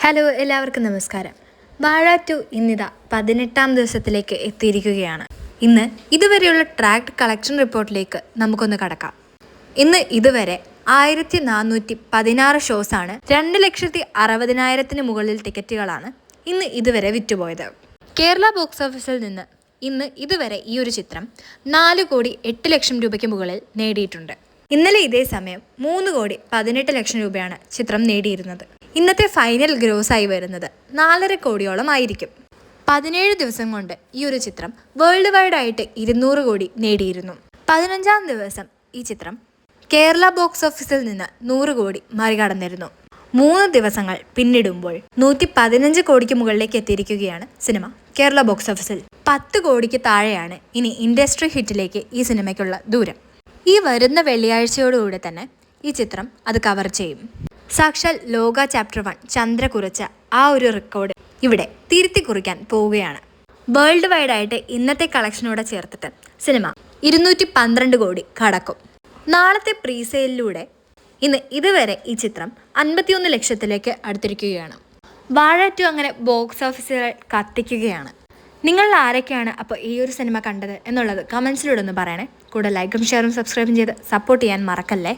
Hello, എല്ലാവർക്കും നമസ്കാരം. വാഴ 2 ഇന്നിതാ 18ാം ദിവസത്തിലേക്ക് എത്തിയിരിക്കുകയാണ്. ഇന്ന് ഇതുവരെയുള്ള ട്രാക്ട് കളക്ഷൻ റിപ്പോർട്ടിലേക്ക് നമുക്കൊന്ന് കടക്കാം. ഇന്ന് ഇതുവരെ 1416 ഷോസാണ്. 2,60,000-ന് മുകളിൽ ടിക്കറ്റുകളാണ് ഇന്ന് ഇതുവരെ വിറ്റുപോയത്. കേരള ബോക്സ് ഓഫീസിൽ നിന്ന് ഇന്ന് ഇതുവരെ ഈ ഒരു ചിത്രം 4,08,00,000 രൂപയ്ക്ക് മുകളിൽ നേടിയിട്ടുണ്ട്. ഇന്നലെ ഇതേ സമയം 3,18,00,000 രൂപയാണ് ചിത്രം നേടിയിരുന്നത്. ഇന്നത്തെ ഫൈനൽ ഗ്രോസായി വരുന്നത് 4.5 കോടിയോളം ആയിരിക്കും. 17 ദിവസം കൊണ്ട് ഈ ഒരു ചിത്രം വേൾഡ് വൈഡ് ആയിട്ട് 200 കോടി നേടിയിരുന്നു. 15ാം ദിവസം ഈ ചിത്രം കേരള ബോക്സ് ഓഫീസിൽ നിന്ന് 100 കോടി മറികടന്നിരുന്നു. 3 ദിവസങ്ങൾ പിന്നിടുമ്പോൾ 115 കോടിക്ക് മുകളിലേക്ക് എത്തിയിരിക്കുകയാണ് സിനിമ കേരള ബോക്സ് ഓഫീസിൽ. 10 കോടിക്ക് താഴെയാണ് ഇനി ഇൻഡസ്ട്രി ഹിറ്റിലേക്ക് ഈ സിനിമയ്ക്കുള്ള ദൂരം. ഈ വരുന്ന വെള്ളിയാഴ്ചയോടുകൂടി തന്നെ ഈ ചിത്രം അത് കവർ ചെയ്യും. സാക്ഷാൽ ലോക ചാപ്റ്റർ 1 ചന്ദ്ര കുറിച്ച ആ ഒരു റെക്കോർഡ് ഇവിടെ തിരുത്തി കുറിക്കാൻ പോവുകയാണ്. വേൾഡ് വൈഡ് ആയിട്ട് ഇന്നത്തെ കളക്ഷനോടെ ചേർത്തിട്ട് സിനിമ 212 കോടി കടക്കും. നാളത്തെ പ്രീസെയിലൂടെ ഇന്ന് ഇതുവരെ ഈ ചിത്രം 51 ലക്ഷത്തിലേക്ക് അടുത്തിരിക്കുകയാണ്. വാഴ 2 അങ്ങനെ ബോക്സ് ഓഫീസുകൾ കത്തിക്കുകയാണ്. നിങ്ങൾ ആരൊക്കെയാണ് അപ്പോൾ ഈ ഒരു സിനിമ കണ്ടത് എന്നുള്ളത് കമൻസിലൂടെ ഒന്ന് പറയണേ. കൂടെ ലൈക്കും ഷെയറും സബ്സ്ക്രൈബും ചെയ്ത് സപ്പോർട്ട് ചെയ്യാൻ മറക്കല്ലേ.